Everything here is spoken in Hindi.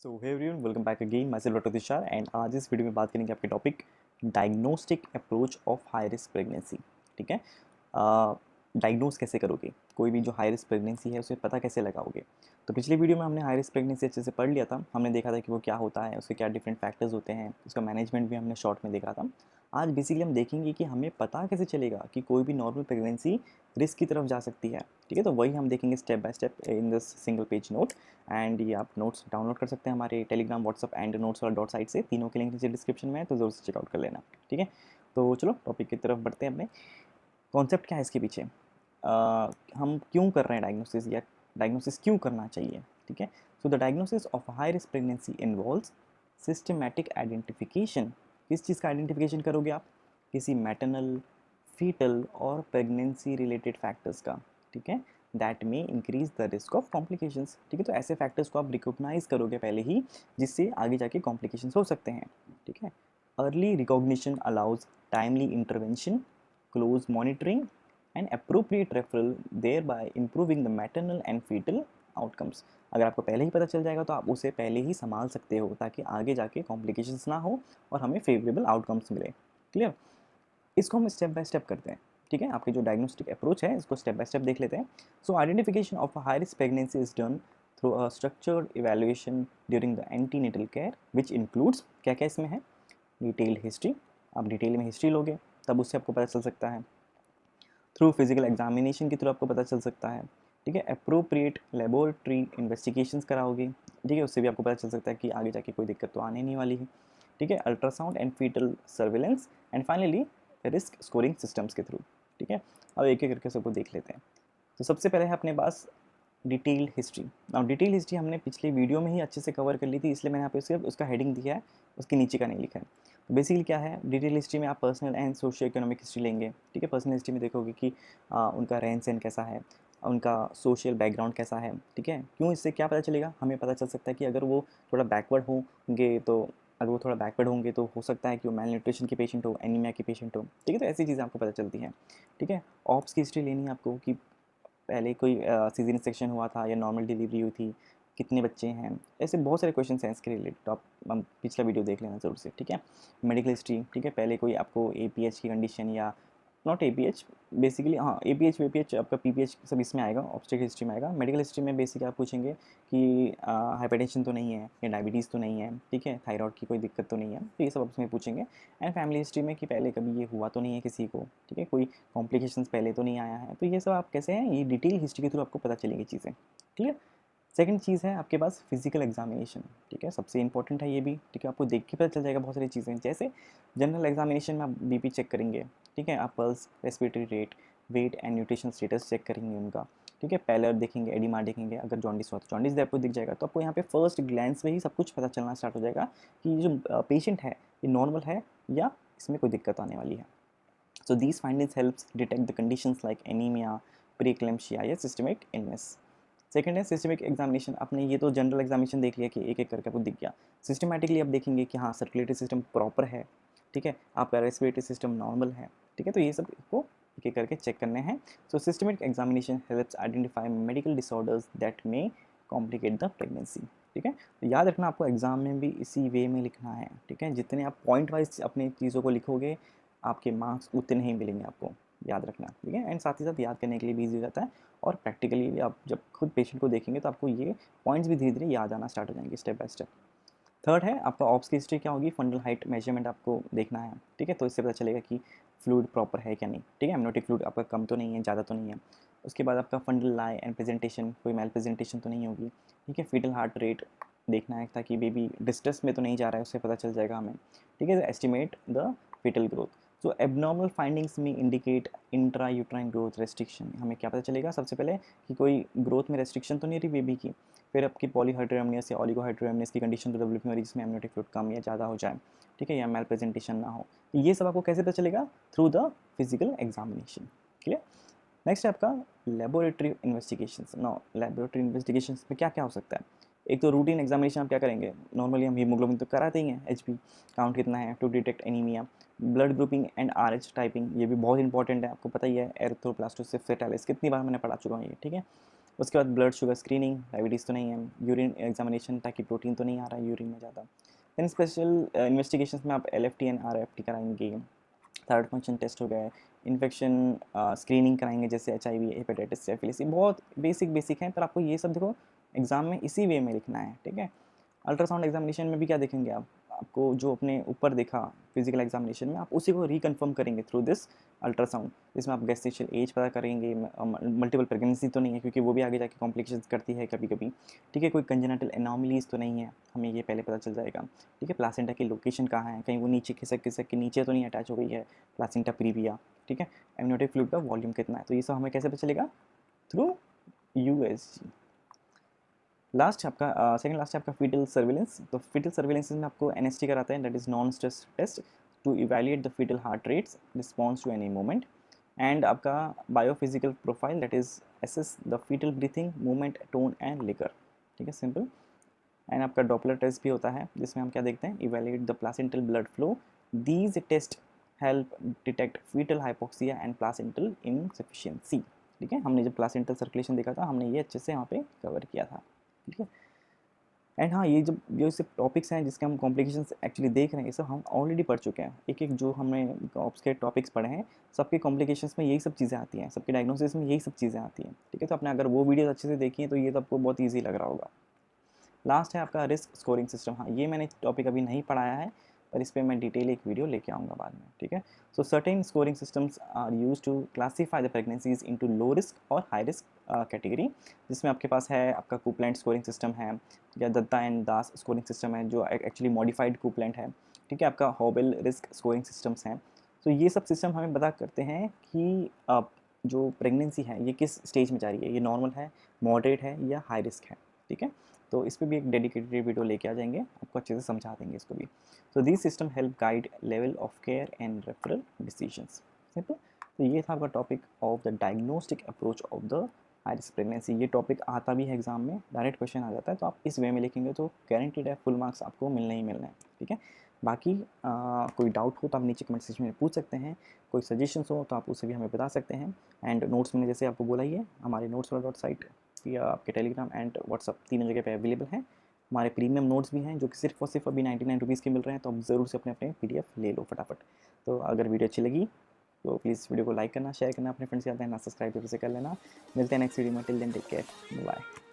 सो hey everyone, welcome back again. मैं डॉक्टर तुषार एंड आज इस वीडियो में बात करेंगे आपके topic diagnostic approach of high risk pregnancy. ठीक है, डायग्नोस कैसे करोगे, कोई भी जो हाई रिस्क प्रेगनेंसी है उसे पता कैसे लगाओगे। तो पिछले वीडियो में हमने हाई रिस्क प्रेगनेंसी अच्छे से पढ़ लिया था, हमने देखा था कि वो क्या होता है, उसके क्या डिफरेंट फैक्टर्स होते हैं, उसका मैनेजमेंट भी हमने शॉर्ट में देखा था। आज बेसिकली हम देखेंगे कि हमें पता कैसे चलेगा कि कोई भी नॉर्मल प्रेगनेंसी रिस्क की तरफ जा सकती है। ठीक है, तो वही हम देखेंगे step by step in this single page note. And ये आप नोट्स डाउनलोड कर सकते हैं हमारे टेलीग्राम, व्हाट्सअप एंड नोट्स वाला डॉट साइट से। तीनों के लिंक नीचे डिस्क्रिप्शन में है, तो ज़रूर से चेकआउट कर लेना। ठीक है, तो चलो टॉपिक की तरफ बढ़ते हैं। अपने कॉन्सेप्ट क्या है इसके पीछे, हम क्यों कर रहे हैं डायग्नोसिस, या डायग्नोसिस क्यों करना चाहिए। ठीक है, so the diagnosis of high risk pregnancy involves systematic identification. किस चीज़ का आइडेंटिफिकेशन करोगे आप? किसी मैटरनल, फीटल और प्रेगनेंसी रिलेटेड फैक्टर्स का। ठीक है, दैट में increase the risk of complications. ठीक है, तो ऐसे फैक्टर्स को आप रिकॉग्नाइज करोगे पहले ही, जिससे आगे जाके कॉम्प्लिकेशंस हो सकते हैं। ठीक है, early recognition allows timely intervention, close monitoring and appropriate referral, thereby improving the maternal and fetal outcomes। अगर आपको पहले ही पता चल जाएगा तो आप उसे पहले ही संभाल सकते हो, ताकि आगे जाके कॉम्प्लिकेशंस ना हो और हमें फेवरेबल आउटकम्स मिले। क्लियर? इसको हम स्टेप बाय स्टेप करते हैं। ठीक है, आपकी जो डायग्नोस्टिक अप्रोच है इसको स्टेप बाय स्टेप देख लेते हैं। So identification of high risk pregnancy is done through a structured evaluation during the antenatal care, which includes, क्या क्या इसमें है, डिटेल्ड हिस्ट्री। आप डिटेल में हिस्ट्री लोगे तब उससे आपको पता चल सकता है। थ्रू फिजिकल एग्जामिनेशन के थ्रू आपको पता चल सकता है। ठीक है, अप्रोप्रिएट लेबोरेटरी इन्वेस्टिगेशंस कराओगे। ठीक है, उससे भी आपको पता चल सकता है कि आगे जाके कोई दिक्कत तो आने नहीं वाली है। ठीक है, ultrasound and fetal surveillance and finally risk scoring systems के थ्रू। ठीक है, अब एक एक करके सबको देख लेते हैं। तो सबसे पहले है अपने पास डिटेल हिस्ट्री। और डिटेल हिस्ट्री हमने पिछले वीडियो में ही अच्छे से कवर कर ली थी, इसलिए मैंने यहाँ पे सिर्फ उसका हेडिंग दिया है, उसके नीचे का नहीं लिखा है। तो बेसिकली क्या है, डिटेल हिस्ट्री में आप personal and socio economic history लेंगे। ठीक है, पर्सनल हिस्ट्री में देखोगे कि उनका रहन सहन कैसा है, उनका सोशल बैकग्राउंड कैसा है। ठीक है, क्यों, इससे क्या पता चलेगा, हमें पता चल सकता है कि अगर वो थोड़ा बैकवर्ड होंगे तो, अगर वो थोड़ा बैकवर्ड होंगे तो हो सकता है कि वो मेल न्यूट्रिशन के पेशेंट हो, एनीमिया के पेशेंट हो। ठीक है, तो ऐसी चीज़ें आपको पता चलती हैं। ठीक है, ऑप्स की हिस्ट्री लेनी है आपको कि पहले कोई सीजन सेक्शन हुआ था या नॉर्मल डिलीवरी हुई थी, कितने बच्चे हैं, ऐसे बहुत सारे क्वेश्चन हैं इसके रिलेटेड। तो आप पिछला वीडियो देख लेना ज़रूर से। ठीक है, मेडिकल हिस्ट्री। ठीक है, पहले कोई आपको APH की कंडीशन, या नॉट APH, बेसिकली हाँ APH VPH आपका PPH सब इसमें आएगा, ऑब्स्टेट्रिक हिस्ट्री में आएगा। मेडिकल हिस्ट्री में बेसिकली आप पूछेंगे कि हाइपरटेंशन तो नहीं है, या डायबिटीज़ तो नहीं है। ठीक है, थायराइड की कोई दिक्कत तो नहीं है, तो ये सब उसमें पूछेंगे। एंड फैमिली हिस्ट्री में कि पहले कभी ये हुआ तो नहीं है किसी को। ठीक है, कोई कॉम्प्लिकेशंस पहले तो नहीं आया है। तो ये सब आप कैसे हैं, ये डिटेल हिस्ट्री के थ्रू आपको पता चलेगी चीज़ें। क्लियर? सेकंड चीज़ है आपके पास फिजिकल एग्जामिनेशन। ठीक है, सबसे इंपॉर्टेंट है ये भी। ठीक है, आपको देख के पता चल जाएगा बहुत सारी चीज़ें, जैसे जनरल एग्जामिनेशन में आप BP चेक करेंगे। ठीक है, आप pulse, respiratory rate, weight and nutrition status check करेंगे उनका। ठीक है, पैलर देखेंगे, एडिमा देखेंगे, अगर जॉन्डिस हुआ तो जॉन्डिस आपको दिख जाएगा। तो आपको यहाँ पे फर्स्ट ग्लैंस में ही सब कुछ पता चलना स्टार्ट हो जाएगा कि ये जो पेशेंट है ये नॉर्मल है या इसमें कोई दिक्कत आने वाली है। So these findings helps detect the conditions like anemia, preeclampsia या systemic illness। सेकंड है सिस्टमिक एग्जामिनेशन। आपने ये तो जनरल एग्जामिनेशन देख लिया कि एक एक करके आपको दिख गया। सिस्टमैटिकली आप देखेंगे कि हाँ सर्कुलेटरी सिस्टम प्रॉपर है। ठीक है, आपका रेस्पिरेटरी सिस्टम नॉर्मल है। ठीक है, तो ये सब को एक एक करके चेक करने हैं। So systemic examination helps identify medical disorders that may complicate the pregnancy. ठीक है, तो याद रखना आपको एग्जाम में भी इसी वे में लिखना है। ठीक है, जितने आप पॉइंट वाइज अपनी चीज़ों को लिखोगे आपके मार्क्स उतने ही मिलेंगे आपको, याद रखना। ठीक है, एंड साथ ही साथ याद करने के लिए भी ईजी हो जाता है। और प्रैक्टिकली भी आप जब खुद पेशेंट को देखेंगे तो आपको ये पॉइंट्स भी धीरे धीरे याद आना स्टार्ट हो जाएंगे स्टेप बाय स्टेप। थर्ड है आपका ऑप्स की हिस्ट्री क्या होगी, फंडल हाइट मेजरमेंट आपको देखना है। ठीक है, तो इससे पता चलेगा कि फ्लूइड प्रॉपर है क्या नहीं। ठीक है, एमनियोटिक फ्लूइड आपका कम तो नहीं है, ज़्यादा तो नहीं है। उसके बाद आपका फंडल लाई एंड प्रेजेंटेशन, कोई मेल प्रेजेंटेशन तो नहीं होगी। ठीक है, फीटल हार्ट रेट देखना है ताकि बेबी डिस्ट्रेस में तो नहीं जा रहा है, उससे पता चल जाएगा हमें। ठीक है, estimate the foetal growth. So abnormal findings में indicate intra uterine growth restriction. हमें क्या पता चलेगा सबसे पहले कि कोई ग्रोथ में रेस्ट्रिक्शन तो नहीं रही बेबी की। फिर आपकी पॉलीहाइड्रोएमनियस या ओलिगोहाइड्रोएमनियस की कंडीशन तो डेवलप नहीं हो रही, जिसमें एमनियोटिक फ्लूइड कम या ज़्यादा हो जाए। ठीक है, या मेल प्रेजेंटेशन ना हो। तो ये सब आपको कैसे पता चलेगा, through the physical examination. Clear? Next है आपका laboratory investigations. No, laboratory investigations में क्या क्या हो सकता है। एक तो रूटीन एग्जामिनेशन आप क्या करेंगे, नॉर्मली हम हीमोग्लोबिन तो कराते ही हैं, HP काउंट कितना है to detect anaemia. Blood grouping and RH typing, ये भी बहुत इंपॉर्टेंट है, आपको पता ही है। एरिथ्रोप्लास्टोसिस फेटालिस कितनी बार मैंने पढ़ा चुका हूँ ये। ठीक है, उसके बाद ब्लड शुगर स्क्रीनिंग, डायबिटीज़ तो नहीं है, यूरिन एग्जामिनेशन ताकि प्रोटीन तो नहीं आ रहा है यूरिन में ज़्यादा। दैन स्पेशल इन्वेस्टिगेशन में आप LFT एंड RFT कराएंगे, थायराइड फंक्शन टेस्ट हो गए, इन्फेक्शन स्क्रीनिंग कराएंगे जैसे HIV, हेपेटाइटिस, सिफिलिस, ये बहुत बेसिक हैं, पर आपको ये सब देखो एग्ज़ाम में इसी वे में लिखना है, ठीक है। अल्ट्रासाउंड एग्जामिनेशन में भी क्या देखेंगे आप, आपको जो अपने ऊपर देखा फिजिकल एग्जामिनेशन में, आप उसी को रिकन्फर्म करेंगे थ्रू दिस अल्ट्रासाउंड, जिसमें आप गेस्टेशनल एज पता करेंगे, मल्टीपल प्रेगनेंसी तो नहीं है क्योंकि वो भी आगे जाके कॉम्प्लिकेशंस करती है कभी कभी, ठीक है, कोई कंजेनिटल एनॉमलीज तो नहीं है, हमें ये पहले पता चल जाएगा, ठीक है। प्लासेंटा की लोकेशन कहाँ है, कहीं वो नीचे खिसक के नीचे तो नहीं अटैच हो गई है प्लासेंटा प्रीविया, ठीक है। एमनियोटिक फ्लूइड का वॉल्यूम कितना है, तो ये सब हमें कैसे पता चलेगा, थ्रू USG। लास्ट आपका सेकंड लास्ट है आपका फीटल सर्विलेंस। तो फीटल सर्विलेंस में आपको NST कराता है, that is non stress test to evaluate the fetal heart rates response to any movement, and आपका biophysical profile that is assess the fetal breathing, movement, tone and liquor, ठीक है, सिंपल। एंड आपका डॉपलर टेस्ट भी होता है जिसमें हम क्या देखते हैं, evaluate the placental blood flow, these test help detect fetal hypoxia and placental insufficiency, ठीक है। हमने जब प्लासेंटल सर्कुलेशन देखा था, हमने ये अच्छे से यहाँ पे कवर किया था, ठीक है। एंड हाँ, ये जो सब टॉपिक्स हैं जिसके हम कॉम्प्लिकेशंस एक्चुअली देख रहे हैं, ये सब हम ऑलरेडी पढ़ चुके हैं। एक जो हमने ऑप्स के टॉपिक्स पढ़े हैं, सबके कॉम्प्लिकेशंस में यही सब चीज़ें आती हैं, सबके डायग्नोसिस में यही सब चीज़ें आती हैं, ठीक है। तो आपने अगर वो वीडियोस अच्छे से देखी हैं तो ये तो आपको बहुत ईजी लग रहा होगा। लास्ट है आपका रिस्क स्कोरिंग सिस्टम। हाँ, ये मैंने टॉपिक अभी नहीं पढ़ाया है, पर इस पर मैं डिटेल एक वीडियो लेके आऊँगा बाद में, ठीक है। So certain scoring systems are use to classify the pregnancies into low risk और हाई रिस्क कैटेगरी, जिसमें आपके पास है आपका कूपलेंट स्कोरिंग सिस्टम है, या Datta and Das scoring system है जो एक्चुअली मॉडिफाइड कूपलेंट है, ठीक है। आपका हॉबल रिस्क स्कोरिंग सिस्टम्स हैं। तो ये सब सिस्टम हमें बता करते हैं कि जो प्रेगनेंसी है ये किस स्टेज में जा रही है, ये नॉर्मल है, मॉडरेट है या हाई रिस्क है, ठीक है। तो इस पर भी एक डेडिकेटेड वीडियो लेके आ जाएंगे, आपको अच्छे से समझा देंगे इसको भी। तो this system help guide level of care and referral decisions, simple. तो ये था आपका topic of the diagnostic approach of the high risk pregnancy. ये टॉपिक आता भी है एग्जाम में, डायरेक्ट क्वेश्चन आ जाता है, तो आप इस वे में लिखेंगे तो गारंटीड है फुल मार्क्स आपको मिलना ही मिलना है, ठीक है। बाकी कोई डाउट हो तो आप नीचे कमेंट सेक्शन में पूछ सकते हैं, कोई सजेशंस हो तो आप उसे भी हमें बता सकते हैं। एंड नोट्स मैंने जैसे आपको बोला ही है, हमारे नोट्स वाला साइट या आपके टेलीग्राम एंड व्हाट्सअप तीनों जगह पे अवेलेबल हैं। हमारे प्रीमियम नोट्स भी हैं जो कि सिर्फ और सिर्फ अभी 99 रुपीज़ के मिल रहे हैं, तो आप ज़रूर से अपने अपने PDF ले लो फटाफट। तो अगर वीडियो अच्छी लगी तो प्लीज़ वीडियो को लाइक करना, शेयर करना अपने फ्रेंड्स के साथ, सब्सक्राइब जरूर से कर लेना। मिलते हैं नेक्स्ट वीडियो में, till then take care, bye.